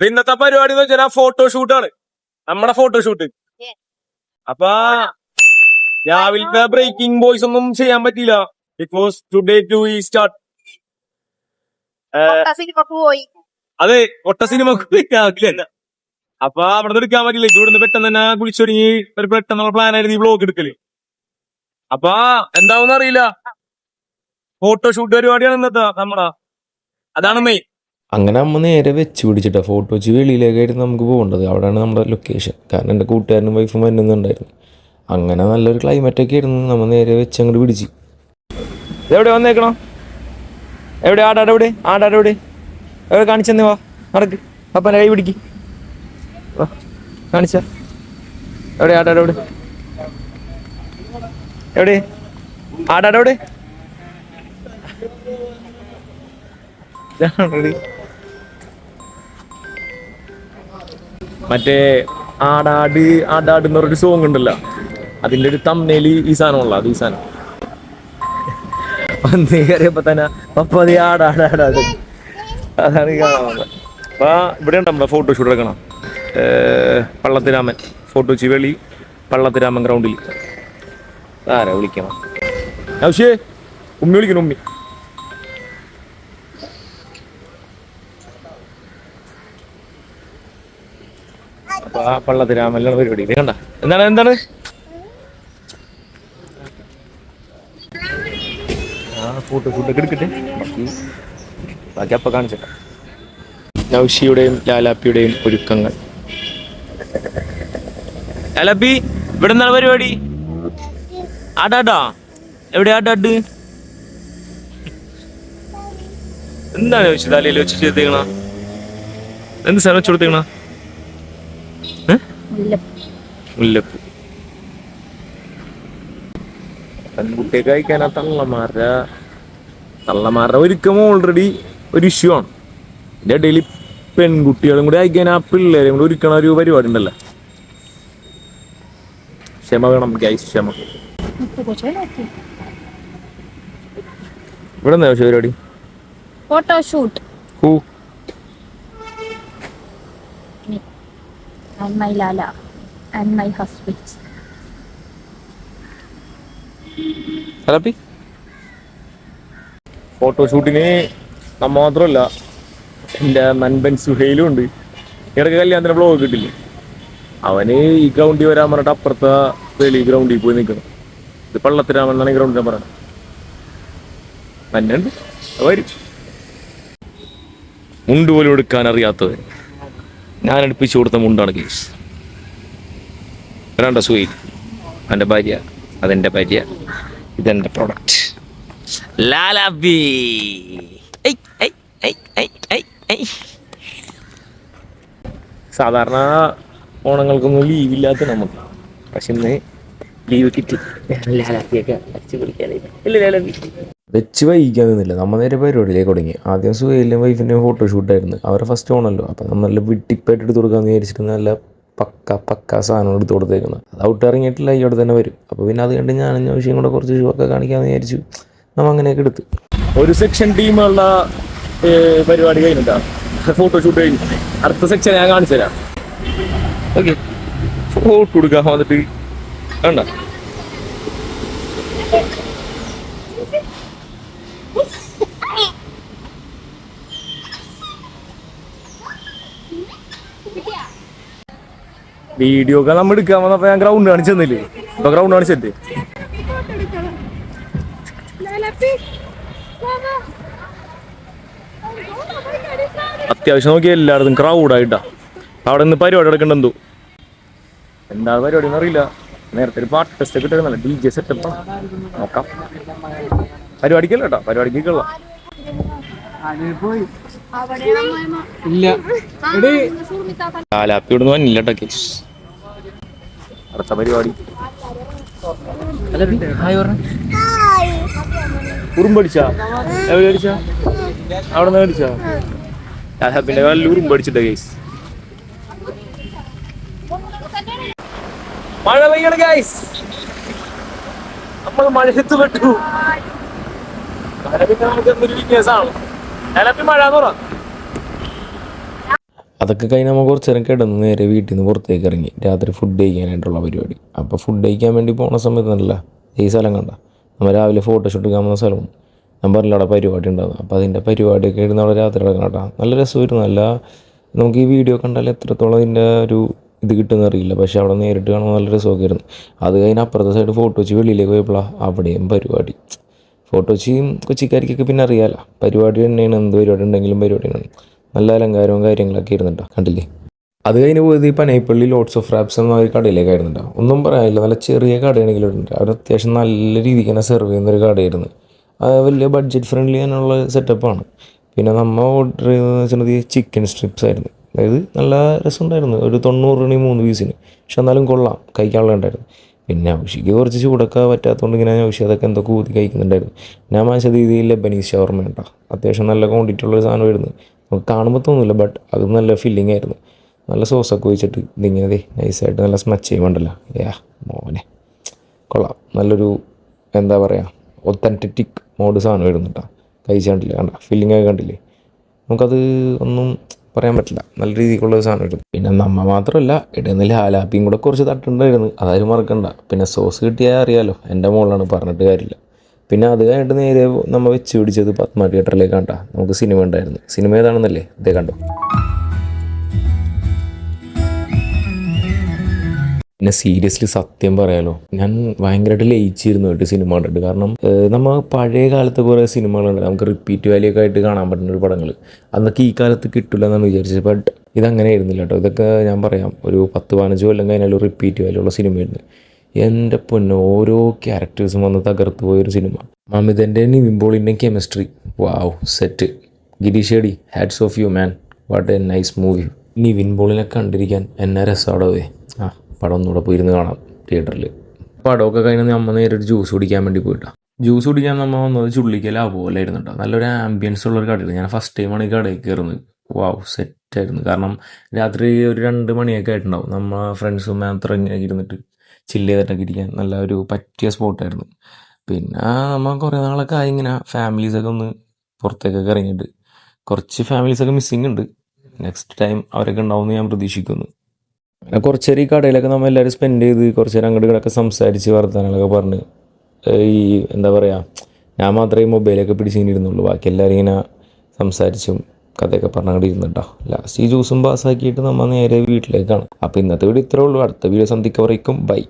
ഇന്നത്തെ പരിപാടി എന്ന് വെച്ചാൽ ഫോട്ടോഷൂട്ടാണ്, നമ്മുടെ ഫോട്ടോഷൂട്ട്. അപ്പൊ രാവിലത്തെ ബ്രേക്കിംഗ് ബോയ്സ് ഒന്നും ചെയ്യാൻ പറ്റിയില്ല, ബിക്കോസ് ടുഡേ ടു ഈ സ്റ്റാർട്ട്. അതെ, ഒട്ട സിനിമ അപ്പൊ അവിടെ എടുക്കാൻ പറ്റില്ല. ഇവിടുന്ന് പെട്ടെന്ന് തന്നെ കുളിച്ചൊരുങ്ങി ഒരു പെട്ടെന്ന് പ്ലാൻ ആയിരുന്നു ഈ വ്ലോഗ് എടുക്കല്. അപ്പൊ എന്താവെന്ന് അറിയില്ല, ഫോട്ടോഷൂട്ട് പരിപാടിയാണ് ഇന്നത്തെ നമ്മുടെ, അതാണ് മെയിൻ. അങ്ങനെ അമ്മ നേരെ വെച്ച് പിടിച്ചിട്ടാ ഫോട്ടോ വെച്ച് വെളിയിലേക്കായിരുന്നു നമുക്ക് പോകേണ്ടത്. അവിടെയാണ് നമ്മുടെ ലൊക്കേഷൻ. കാരണം എൻ്റെ കൂട്ടുകാരനും വൈഫും വരുന്നുണ്ടായിരുന്നു. അങ്ങനെ നല്ലൊരു ക്ലൈമറ്റൊക്കെ ആയിരുന്നു. നമ്മൾ നേരെ വെച്ച് അങ്ങോട്ട് പിടിച്ച്. എവിടെ വന്നേക്കണോ? എവിടെ ആടാടെ എവിടെ കാണിച്ചെന്ന് വാ, നടക്ക്. അപ്പനെ കൈ പിടിക്ക്, കാണിച്ച എവിടെ ആടാടെ എവിടെ ആടാടെ മറ്റേ ആടാട് ആടാട് എന്ന് പറഞ്ഞൊരു സോങ് ഉണ്ടല്ലോ, അതിന്റെ ഒരു തമ്മില് ഈ സാധനമുള്ള അത് ഈ സാധനം വന്ന് കയറിയപ്പോ തന്നെ പപ്പതി ആടാടാടാട്, അതാണ് ഈ കാണാൻ വന്നത്. അപ്പൊ ഇവിടെ ഉണ്ട് നമ്മളെ ഫോട്ടോഷൂട്ട് എടുക്കണം. പള്ളത്തിരാമൻ ഫോട്ടോ വെളി പള്ളത്തിരാമൻ ഗ്രൗണ്ടിൽ. ആരാ വിളിക്കണം? ആവശ്യേ ഉമ്മി വിളിക്കണം, ഉമ്മി. അപ്പൊ ആ പള്ളത്തിരാമനിലാണ് പരിപാടി. കണ്ട എന്താണ് ഫോട്ടോഷൂട്ടൊക്കെ എടുക്കട്ടെ, ബാക്കി അപ്പൊ കാണിച്ചേക്കാം. നൗഷിയുടെയും ലാലാപ്പിയുടെയും ഒരുക്കങ്ങൾ. ലാലാപ്പി, ഇവിടെ എന്താണ് പരിപാടി? ആടാടാ എവിടെ ആടാട്? എന്താണ് ചോദിച്ചു തലയിൽ വെച്ച് ചെയ്തേക്കണ? എന്ത് സാധനം വെച്ചു കൊടുത്തേക്കണ? മുല്ലപ്പൂ. പെൺകുട്ടിയൊക്കെ കഴിക്കാനാ തള്ളമാരുടെ ഒരുക്കം ഓൾറെഡി ഒരു ഇഷ്യൂ ആണ്. ഇതിന്റെ ഇടയിൽ പെൺകുട്ടികളും കൂടി അയക്കാൻ ആ പിള്ളേരെയും കൂടി ഒരുക്കണ ഒരു പരിപാടി ഉണ്ടല്ലോ. ക്ഷമ വേണം ഗൈസ്, ക്ഷമ. ഇവിടെ എന്താ പരിപാടി? Photoshoot. Who? And my Lala and my husband. ലാലാപ്പി, ഫോട്ടോഷൂട്ടിന് നമ്മ മാത്രമല്ല, എൻ്റെ നൻപൻ സുഹൈലും ഉണ്ട്. ഇടയ്ക്ക് കല്യാണത്തിന് ബ്ലോഗ് കിട്ടില്ലേ, അവന് ഈ ഗ്രൗണ്ടിൽ വരാൻ പറഞ്ഞിട്ട് അപ്പുറത്തെ വെളി ഗ്രൗണ്ടിൽ പോയി നിൽക്കണം. ഇത് പള്ളത്തിരാമെന്നാണ് ഈ ഗ്രൗണ്ടിൽ പറയണത്. തന്നെ ഉണ്ട് വരും. മുണ്ട് പോലും എടുക്കാൻ അറിയാത്തവൻ ഞാൻ അടുപ്പിച്ചു കൊടുത്ത മുണ്ടാണ് കേസ്. വേണ്ട സുഹൈൽ, എൻ്റെ ഭാര്യ, അതെൻ്റെ ഭാര്യ, ഇതെൻ്റെ പ്രൊഡക്റ്റ് ലാലാബി. സാധാരണ ഓണങ്ങൾക്കൊന്നും ലീവില്ലാത്ത നമുക്ക്, പക്ഷെ ഇന്ന് ലീവ് കിട്ടി. ലാലാബിയൊക്കെ അടിച്ചു പിടിക്കാനായിട്ട് ഇല്ല ലാലാബി. വെച്ച് വൈകിക്കാൻ നിന്നില്ല, നമ്മൾ നേരെ പരിപാടിയിലേക്ക് തുടങ്ങി. ആദ്യം സുഹൈലിൻ്റെയും വൈഫിൻ്റെയും ഫോട്ടോഷൂട്ടായിരുന്നു. അവരെ ഫസ്റ്റ് ഓണല്ലോ, അപ്പം നമ്മൾ നല്ല വിട്ടിപ്പായിട്ട് എടുത്ത് കൊടുക്കാമെന്ന് വിചാരിച്ചിട്ട് നല്ല പക്ക സാധനം എടുത്ത് കൊടുത്തേക്കുന്നത്. അത് ഔട്ട് ഇറങ്ങിയിട്ടില്ല, ഇവിടെ തന്നെ വരും. അപ്പോൾ പിന്നെ അത് കണ്ട് ഞാനും വിഷയം കൂടെ കുറച്ച് ഷൂ ഒക്കെ കാണിക്കാമെന്ന് വിചാരിച്ചു. നമ്മൾ അങ്ങനെയൊക്കെ എടുത്ത് ഒരു സെക്ഷൻ ടീമുള്ള പരിപാടി കഴിഞ്ഞിട്ടാണ് ഫോട്ടോഷൂട്ട് കഴിഞ്ഞു. അടുത്ത സെക്ഷൻ ഞാൻ കാണിച്ചു തരാം. ഓക്കെ, ഫോട്ടോ കൊടുക്കാൻ വന്നിട്ട് വേണ്ട. വീഡിയോ ഒക്കെ നമ്മൾ എടുക്കാൻ വന്നപ്പോ ഞാൻ ഗ്രൗണ്ട് കാണിച്ചു തന്നില്ലേ? ഇപ്പൊ ഗ്രൗണ്ട് കാണിച്ചെത്തി. അത്യാവശ്യം നോക്കി എല്ലായിടത്തും ക്രൗഡായിട്ടാ. അവിടെ നിന്ന് പരിപാടി എടുക്കണ്ടെന്തോ, എന്താണ് പരിപാടി എന്ന് അറിയില്ല. നേരത്തെ ഒരു പാട്ട് ടെസ്റ്റ് ഒക്കെ ഇട്ടിരുന്നല്ലോ, DJ സെറ്റപ്പ് നോക്കാം. പരിപാടിക്കല്ല കേട്ടോ, പരിപാടിക്കുള്ള ലാലാപ്പി ഇവിടുന്ന് വന്നില്ല കേട്ടോ. അടുത്ത പരിപാടി ഉറുമ്പടിച്ചാ? എവിടെ അടിച്ചാ? അവിടെ നിന്ന് അടിച്ചാ? ലാലാപ്പിന്റെ കാലിൽ ഉറുമ്പടിച്ചിട്ട കേസ്. മഴ പെയ്യണ ഗൈസ്, നമ്മൾ മഴയത്ത് പെട്ടു. മഴ പിന്നെ നമുക്ക് എന്തൊരു വിന്യാസമാണ്. ലാലാപ്പി മഴ എന്ന് പറ. അതൊക്കെ കഴിഞ്ഞ് നമ്മൾ കുറച്ച് നേരം കിടന്ന് നേരെ വീട്ടിൽ നിന്ന് പുറത്തേക്ക് ഇറങ്ങി രാത്രി ഫുഡ് കഴിക്കാനായിട്ടുള്ള പരിപാടി. അപ്പോൾ ഫുഡ് കഴിക്കാൻ വേണ്ടി പോണ സമയത്ത് നല്ല ഈ സ്ഥലം കണ്ട നമ്മൾ രാവിലെ ഫോട്ടോഷൂട്ട് എടുക്കാൻ പോകുന്ന സ്ഥലവും ഞാൻ പറഞ്ഞില്ല അവിടെ പരിപാടി ഉണ്ടാകും. അപ്പോൾ അതിൻ്റെ പരിപാടിയൊക്കെ ഇരുന്ന് അവിടെ രാത്രി കിടക്കണം കേട്ടോ. നല്ല രസമായിരുന്നു. നല്ല നമുക്ക് ഈ വീഡിയോ കണ്ടാൽ എത്രത്തോളം അതിൻ്റെ ഒരു ഇത് കിട്ടുമെന്ന് അറിയില്ല, പക്ഷേ അവിടെ നേരിട്ട് കാണുമ്പോൾ നല്ല രസമൊക്കെ ആയിരുന്നു. അത് കഴിഞ്ഞ് അപ്പുറത്തെ സൈഡ് ഫോട്ടോ വെച്ച് വെളിയിലേക്ക് പോയപ്പോഴാണ് അവിടെയും പരിപാടി. ഫോട്ടോ വെച്ചും കൊച്ചിക്കാരിക്കൊക്കെ പിന്നെ അറിയാമല്ലോ പരിപാടി തന്നെയാണ്, എന്ത് പരിപാടി ഉണ്ടെങ്കിലും പരിപാടിയാണ്. നല്ല അലങ്കാരവും കാര്യങ്ങളൊക്കെ ഇരുന്നുണ്ടോ കണ്ടില്ലേ. അത് കഴിഞ്ഞ് പോയത് ഈ പനൈപ്പള്ളി ലോട്ട്സ് ഓഫ് റാപ്സ് എന്ന ഒരു കടയിലേക്കായിരുന്നുണ്ടോ. ഒന്നും പറയാനില്ല, നല്ല ചെറിയ കടയാണെങ്കിലും ഉണ്ട്. അവർ അത്യാവശ്യം നല്ല രീതിക്ക് തന്നെ സെർവ് ചെയ്യുന്നൊരു കടയായിരുന്നു. വലിയ ബഡ്ജറ്റ് ഫ്രണ്ട്ലി അതിനുള്ള സെറ്റപ്പാണ്. പിന്നെ നമ്മൾ ഓർഡർ ചെയ്തതെന്ന് വെച്ചിട്ടുണ്ടെങ്കിൽ ചിക്കൻ സ്ട്രിപ്സ് ആയിരുന്നു. അതായത് നല്ല രസമുണ്ടായിരുന്നു. ഒരു 90 രൂപ 3 പീസിന്, പക്ഷെ എന്നാലും കൊള്ളാം, കഴിക്കാനുള്ള ഉണ്ടായിരുന്നു. പിന്നെ ഔഷിക്ക് കുറച്ച് ചൂടൊക്കെ പറ്റാത്തതുകൊണ്ട് ഇങ്ങനെ ഔഷി അതൊക്കെ എന്തൊക്കെ ഊതി കഴിക്കുന്നുണ്ടായിരുന്നു. ഞാൻ വാങ്ങിച്ച രീതിയിൽ ലബനീസ് ഷവർമ കേട്ടോ. അത്യാവശ്യം നല്ല ക്വാണ്ടിറ്റി ഉള്ളൊരു സാധനമായിരുന്നു. നമുക്ക് കാണുമ്പോൾ തോന്നില്ല, ബട്ട് അത് നല്ല ഫില്ലിംഗ് ആയിരുന്നു. നല്ല സോസൊക്കെ ഒഴിച്ചിട്ട് ഇതിങ്ങനെ നൈസായിട്ട് നല്ല സ്മച്ച് ചെയ്യുമ്പോണ്ടല്ലോ, മോനെ കൊള്ളാം. നല്ലൊരു എന്താ പറയുക ഒത്തൻറ്റിക് മോഡ് സാധനം വരുന്നു കേട്ടോ. കഴിച്ചാണ്ടില്ലേ കണ്ട ഫില്ലിംഗ് ഒക്കെ കണ്ടില്ലേ. നമുക്കത് ഒന്നും പറയാൻ പറ്റില്ല, നല്ല രീതിക്കുള്ള സാധനം വരുന്നു. പിന്നെ നമ്മ മാത്രമല്ല ഇടയിൽ ഹാലാപ്പിയും കൂടെ കുറച്ച് തട്ടുണ്ടായിരുന്നു, അതാരും മറക്കണ്ട. പിന്നെ സോസ് കിട്ടിയാൽ അറിയാമല്ലോ, എൻ്റെ മോളാണ് പറഞ്ഞിട്ട് കാര്യമില്ല. പിന്നെ അത് കഴിഞ്ഞിട്ട് നേരെ നമ്മൾ വെച്ച് പിടിച്ചത് പത്മ തിയേറ്ററിലേക്ക് കണ്ടാ. നമുക്ക് സിനിമ ഉണ്ടായിരുന്നു. സിനിമ ഏതാണെന്നല്ലേ ഇതേ കണ്ടോ. പിന്നെ സീരിയസ്ലി സത്യം പറയാലോ, ഞാൻ ഭയങ്കരമായിട്ട് ലയിച്ചിരുന്നു കേട്ടോ സിനിമ കണ്ടിട്ട്. കാരണം നമ്മൾ പഴയ കാലത്ത് കുറേ സിനിമകളുണ്ട് നമുക്ക് റിപ്പീറ്റ് വാല്യൊക്കെ ആയിട്ട് കാണാൻ പറ്റുന്ന ഒരു പടങ്ങൾ. അന്നൊക്കെ ഈ കാലത്ത് കിട്ടില്ല എന്നാണ് വിചാരിച്ചത്, ബട്ട് ഇതങ്ങനെ ആയിരുന്നില്ല കേട്ടോ. ഇതൊക്കെ ഞാൻ പറയാം ഒരു 10-15 കൊല്ലം കഴിഞ്ഞാലും റിപ്പീറ്റ് വാല്യുള്ള സിനിമയായിരുന്നു. എൻ്റെ പൊന്നെ ഓരോ ക്യാരക്ടേഴ്സും വന്ന് തകർത്ത് പോയൊരു സിനിമ. മമിതൻ്റെയും നിവിൻ പോളിൻ്റെയും കെമിസ്ട്രി വാവ് സെറ്റ്. ഗിരീഷ് ഷെഡി hats off you man, what a nice movie. നിവിൻ പോളിനെ കണ്ടിരിക്കാൻ എന്നെ രസമാടവേ. പടം ഒന്നുകൂടെ പോയിരുന്ന് കാണാം തിയേറ്ററിൽ. പടമൊക്കെ കഴിഞ്ഞ് നമ്മൾ നേരെ ഒരു ജ്യൂസ് കുടിക്കാൻ വേണ്ടി പോയിട്ടാണ്. ജ്യൂസ് കുടിക്കാൻ നമ്മൾ വന്നത് ചുള്ളിക്കല പോലെ ആയിരുന്നു കേട്ടോ. നല്ലൊരു ആംബിയൻസ് ഉള്ളൊരു കടയായിരുന്നു. ഞാൻ ഫസ്റ്റ് ടൈമാണ് ഈ കടയിൽ കയറുന്നത്. വാവ് സെറ്റായിരുന്നു. കാരണം രാത്രി ഒരു 2 മണിയൊക്കെ ആയിട്ടുണ്ടാവും. നമ്മൾ ഫ്രണ്ട്സും മാത്രം ഇങ്ങനെ ഇരുന്നിട്ട് ചില്ല് ചെയ്തിട്ടൊക്കെ ഇരിക്കാൻ നല്ല ഒരു പറ്റിയ സ്പോട്ടായിരുന്നു. പിന്നെ നമ്മൾ കുറേ നാളൊക്കെ ആയി ഇങ്ങനെ ഫാമിലീസൊക്കെ ഒന്ന് പുറത്തേക്കൊക്കെ ഇറങ്ങിയിട്ട്. കുറച്ച് ഫാമിലീസൊക്കെ മിസ്സിങ് ഉണ്ട്. നെക്സ്റ്റ് ടൈം അവരൊക്കെ ഉണ്ടാവുമെന്ന് ഞാൻ പ്രതീക്ഷിക്കുന്നു. അങ്ങനെ കുറച്ച് നേരം ഈ കടയിലൊക്കെ നമ്മൾ എല്ലാവരും സ്പെൻഡ് ചെയ്ത് കുറച്ച് നേരം അങ്ങോട്ട് ഇങ്ങോട്ടൊക്കെ സംസാരിച്ച് വർത്തമാനങ്ങളൊക്കെ പറഞ്ഞ് ഈ എന്താ പറയുക ഞാൻ മാത്രമേ ഈ മൊബൈലൊക്കെ പിടിച്ചിങ്ങനെ ഇരുന്നുള്ളൂ. ബാക്കി എല്ലാവരും ഇങ്ങനെ സംസാരിച്ചും കഥയൊക്കെ പറഞ്ഞങ്ങോട്ട് ഇരുന്നിട്ടോ. ലാസ്റ്റ് ഈ ജ്യൂസും പാസ്സാക്കിയിട്ട് നമ്മൾ നേരെ വീട്ടിലേക്കാണ്. അപ്പോൾ ഇന്നത്തെ വീഡിയോ ഇത്രേ ഉള്ളൂ. അടുത്ത വീഡിയോ സന്ധിക്ക് വരയ്ക്കും ബൈ.